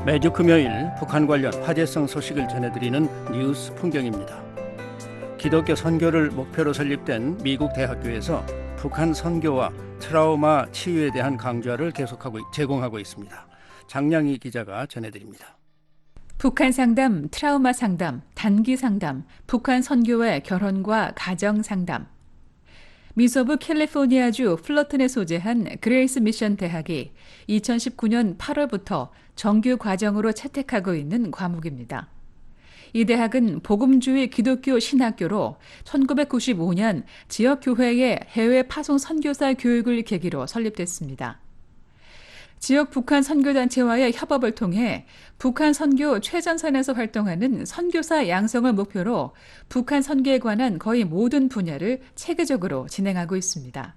매주 금요일 북한 관련 화제성 소식을 전해드리는 뉴스 풍경입니다. 기독교 선교를 목표로 설립된 미국 대학교에서 북한 선교와 트라우마 치유에 대한 강좌를 제공하고 있습니다. 장량희 기자가 전해드립니다. 북한 상담, 트라우마 상담, 단기 상담, 북한 선교의 결혼과 가정 상담. 미서부 캘리포니아주 플러튼에 소재한 그레이스 미션 대학이 2019년 8월부터 정규 과정으로 채택하고 있는 과목입니다. 이 대학은 복음주의 기독교 신학교로 1995년 지역교회의 해외 파송 선교사 교육을 계기로 설립됐습니다. 지역 북한 선교단체와의 협업을 통해 북한 선교 최전선에서 활동하는 선교사 양성을 목표로 북한 선교에 관한 거의 모든 분야를 체계적으로 진행하고 있습니다.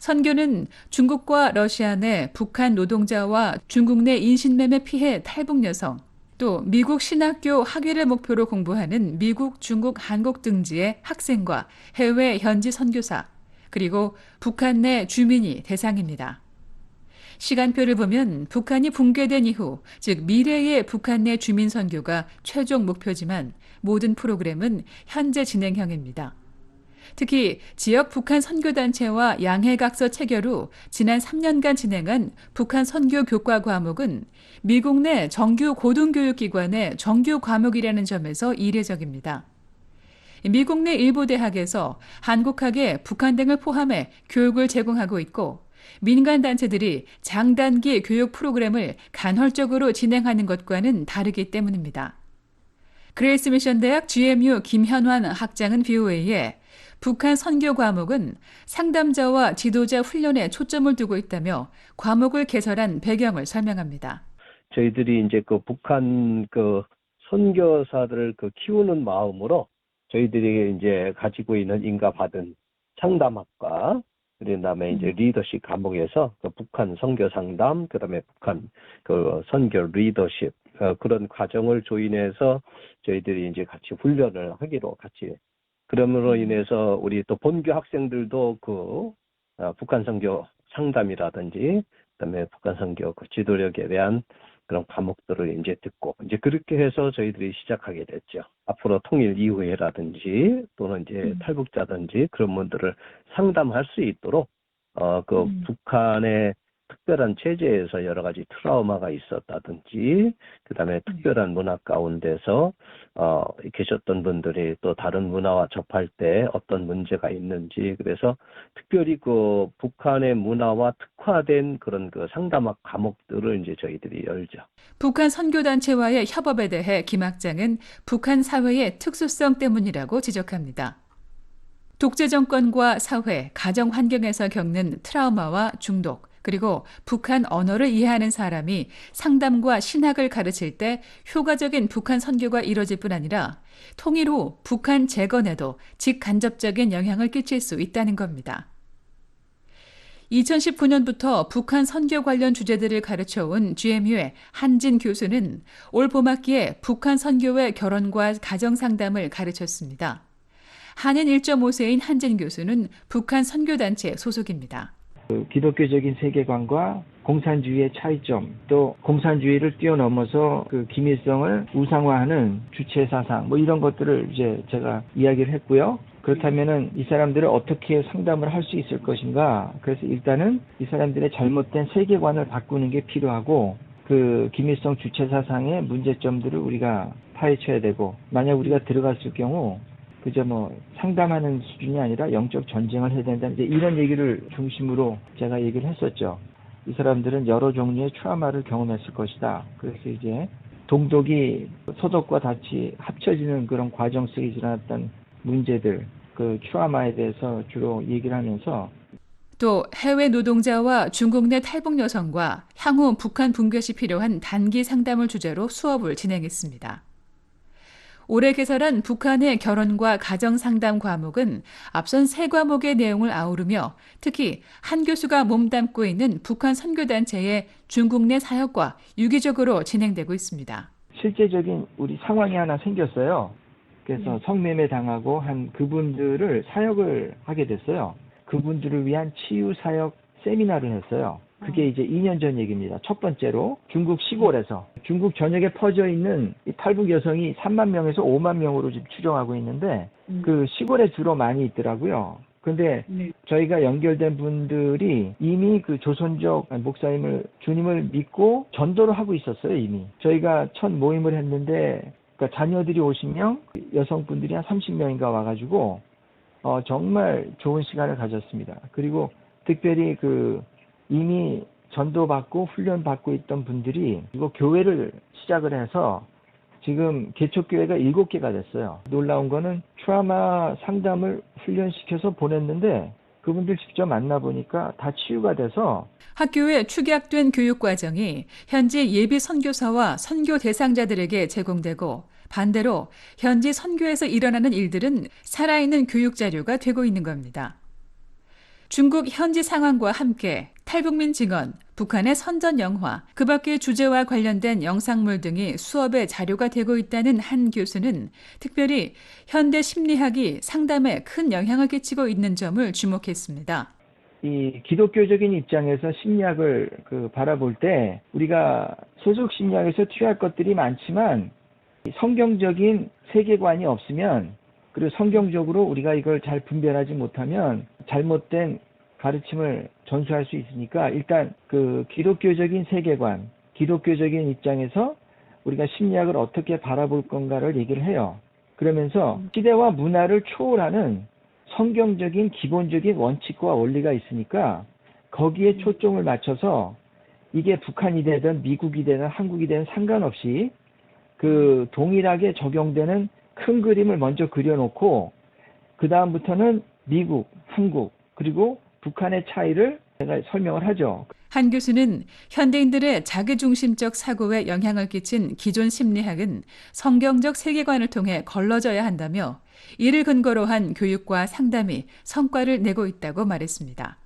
선교는 중국과 러시아 내 북한 노동자와 중국 내 인신매매 피해 탈북 여성, 또 미국 신학교 학위를 목표로 공부하는 미국, 중국, 한국 등지의 학생과 해외 현지 선교사, 그리고 북한 내 주민이 대상입니다. 시간표를 보면 북한이 붕괴된 이후, 즉 미래의 북한 내 주민 선교가 최종 목표지만 모든 프로그램은 현재 진행형입니다. 특히 지역 북한 선교단체와 양해각서 체결 후 지난 3년간 진행한 북한 선교 교과 과목은 미국 내 정규 고등교육기관의 정규 과목이라는 점에서 이례적입니다. 미국 내 일부 대학에서 한국학에 북한 등을 포함해 교육을 제공하고 있고 민간단체들이 장단기 교육 프로그램을 간헐적으로 진행하는 것과는 다르기 때문입니다. 그레이스 미션 대학 GMU 김현환 학장은 BOA에 북한 선교 과목은 상담자와 지도자 훈련에 초점을 두고 있다며 과목을 개설한 배경을 설명합니다. 저희들이 이제 북한 선교사들을 키우는 마음으로 저희들이 이제 가지고 있는 인가받은 상담학과, 그다음에 이제 리더십 과목에서 북한 선교 상담, 그다음에 북한 선교 리더십 그런 과정을 조인해서 저희들이 이제 같이 훈련을 하기로 같이. 그러므로 인해서 우리 또 본교 학생들도 북한 선교 상담이라든지 그다음에 북한 선교 지도력에 대한 그런 과목들을 이제 듣고 이제 그렇게 해서 저희들이 시작하게 됐죠. 앞으로 통일 이후에라든지 또는 이제 탈북자든지 그런 분들을 상담할 수 있도록 북한의 특별한 체제에서 여러 가지 트라우마가 있었다든지 그다음에 특별한 문화 가운데서 계셨던 분들이 또 다른 문화와 접할 때 어떤 문제가 있는지, 그래서 특별히 북한의 문화와 특화된 그런 상담학 과목들을 이제 저희들이 열죠. 북한 선교단체와의 협업에 대해 김 학장은 북한 사회의 특수성 때문이라고 지적합니다. 독재 정권과 사회, 가정 환경에서 겪는 트라우마와 중독, 그리고 북한 언어를 이해하는 사람이 상담과 신학을 가르칠 때 효과적인 북한 선교가 이뤄질 뿐 아니라 통일 후 북한 재건에도 직간접적인 영향을 끼칠 수 있다는 겁니다. 2019년부터 북한 선교 관련 주제들을 가르쳐온 GMU의 한진 교수는 올 봄학기에 북한 선교의 결혼과 가정 상담을 가르쳤습니다. 한인 1.5세인 한진 교수는 북한 선교단체 소속입니다. 기독교적인 세계관과 공산주의의 차이점, 또 공산주의를 뛰어넘어서 김일성을 우상화하는 주체 사상, 이런 것들을 이제 제가 이야기를 했고요. 그렇다면은 이 사람들을 어떻게 상담을 할 수 있을 것인가? 그래서 일단은 이 사람들의 잘못된 세계관을 바꾸는 게 필요하고, 김일성 주체 사상의 문제점들을 우리가 파헤쳐야 되고, 만약 우리가 들어갔을 경우 그저 상담하는 수준이 아니라 영적 전쟁을 해야 된다. 이제 이런 얘기를 중심으로 제가 얘기를 했었죠. 이 사람들은 여러 종류의 트라우마를 경험했을 것이다. 그래서 이제 동독이 서독과 같이 합쳐지는 그런 과정 속에 일어났던 문제들, 트라우마에 대해서 주로 얘기를 하면서 또 해외 노동자와 중국 내 탈북 여성과 향후 북한 붕괴 시 필요한 단기 상담을 주제로 수업을 진행했습니다. 올해 개설한 북한의 결혼과 가정 상담 과목은 앞선 세 과목의 내용을 아우르며 특히 한 교수가 몸담고 있는 북한 선교단체의 중국 내 사역과 유기적으로 진행되고 있습니다. 실제적인 우리 상황이 하나 생겼어요. 그래서 성매매 당하고 한 그분들을 사역을 하게 됐어요. 그분들을 위한 치유 사역 세미나를 했어요. 그게 이제 2년 전 얘기입니다. 첫 번째로 중국 시골에서 중국 전역에 퍼져 있는 이 탈북 여성이 3만 명에서 5만 명으로 지금 추정하고 있는데 그 시골에 주로 많이 있더라고요. 근데 저희가 연결된 분들이 이미 그 조선족 목사님을 주님을 믿고 전도를 하고 있었어요. 이미 저희가 첫 모임을 했는데 그러니까 자녀들이 50명, 여성분들이 한 30명인가 와가지고 정말 좋은 시간을 가졌습니다. 그리고 특별히 그 이미 전도받고 훈련받고 있던 분들이 이거 교회를 시작을 해서 지금 개척교회가 7개가 됐어요. 놀라운 거는 트라우마 상담을 훈련시켜서 보냈는데 그분들 직접 만나보니까 다 치유가 돼서 학교에 축약된 교육 과정이 현지 예비 선교사와 선교 대상자들에게 제공되고 반대로 현지 선교에서 일어나는 일들은 살아있는 교육 자료가 되고 있는 겁니다. 중국 현지 상황과 함께 탈북민 증언, 북한의 선전 영화, 그 밖의 주제와 관련된 영상물 등이 수업의 자료가 되고 있다는 한 교수는 특별히 현대 심리학이 상담에 큰 영향을 끼치고 있는 점을 주목했습니다. 이 기독교적인 입장에서 심리학을 바라볼 때 우리가 소속 심리학에서 취할 것들이 많지만 성경적인 세계관이 없으면 그리고 성경적으로 우리가 이걸 잘 분별하지 못하면 잘못된 가르침을 전수할 수 있으니까 일단 그 기독교적인 세계관, 기독교적인 입장에서 우리가 심리학을 어떻게 바라볼 건가를 얘기를 해요. 그러면서 시대와 문화를 초월하는 성경적인 기본적인 원칙과 원리가 있으니까 거기에 초점을 맞춰서 이게 북한이 되든 미국이 되든 한국이 되든 상관없이 그 동일하게 적용되는 큰 그림을 먼저 그려놓고 그 다음부터는 미국, 한국 그리고 북한의 차이를 제가 설명을 하죠. 한 교수는 현대인들의 자기중심적 사고에 영향을 끼친 기존 심리학은 성경적 세계관을 통해 걸러져야 한다며 이를 근거로 한 교육과 상담이 성과를 내고 있다고 말했습니다.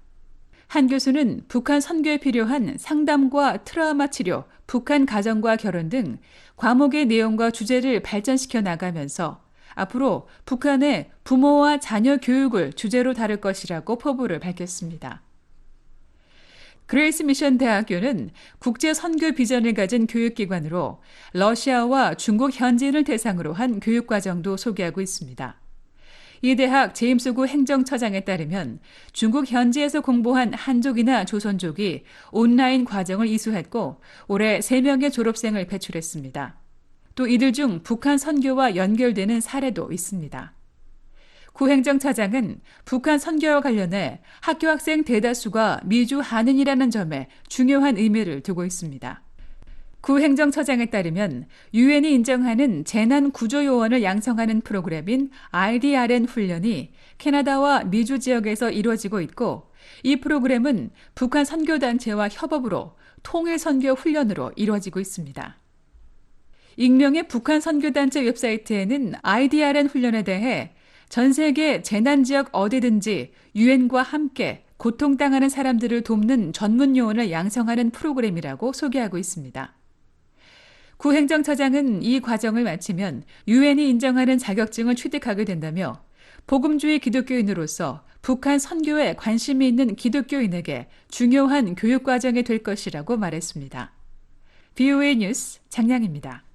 한 교수는 북한 선교에 필요한 상담과 트라우마 치료, 북한 가정과 결혼 등 과목의 내용과 주제를 발전시켜 나가면서 앞으로 북한의 부모와 자녀 교육을 주제로 다룰 것이라고 포부를 밝혔습니다. 그레이스 미션 대학교는 국제 선교 비전을 가진 교육기관으로 러시아와 중국 현지인을 대상으로 한 교육과정도 소개하고 있습니다. 이 대학 제임스구 행정처장에 따르면 중국 현지에서 공부한 한족이나 조선족이 온라인 과정을 이수했고 올해 3명의 졸업생을 배출했습니다. 또 이들 중 북한 선교와 연결되는 사례도 있습니다. 구 행정처장은 북한 선교와 관련해 학교 학생 대다수가 미주 한인이라는 점에 중요한 의미를 두고 있습니다. 구 행정처장에 따르면 유엔이 인정하는 재난 구조 요원을 양성하는 프로그램인 RDRN 훈련이 캐나다와 미주 지역에서 이루어지고 있고 이 프로그램은 북한 선교단체와 협업으로 통일 선교 훈련으로 이루어지고 있습니다. 익명의 북한 선교단체 웹사이트에는 RDRN 훈련에 대해 전 세계 재난지역 어디든지 유엔과 함께 고통당하는 사람들을 돕는 전문 요원을 양성하는 프로그램이라고 소개하고 있습니다. 구 행정처장은 이 과정을 마치면 유엔이 인정하는 자격증을 취득하게 된다며 복음주의 기독교인으로서 북한 선교에 관심이 있는 기독교인에게 중요한 교육과정이 될 것이라고 말했습니다. VOA 뉴스 장량입니다.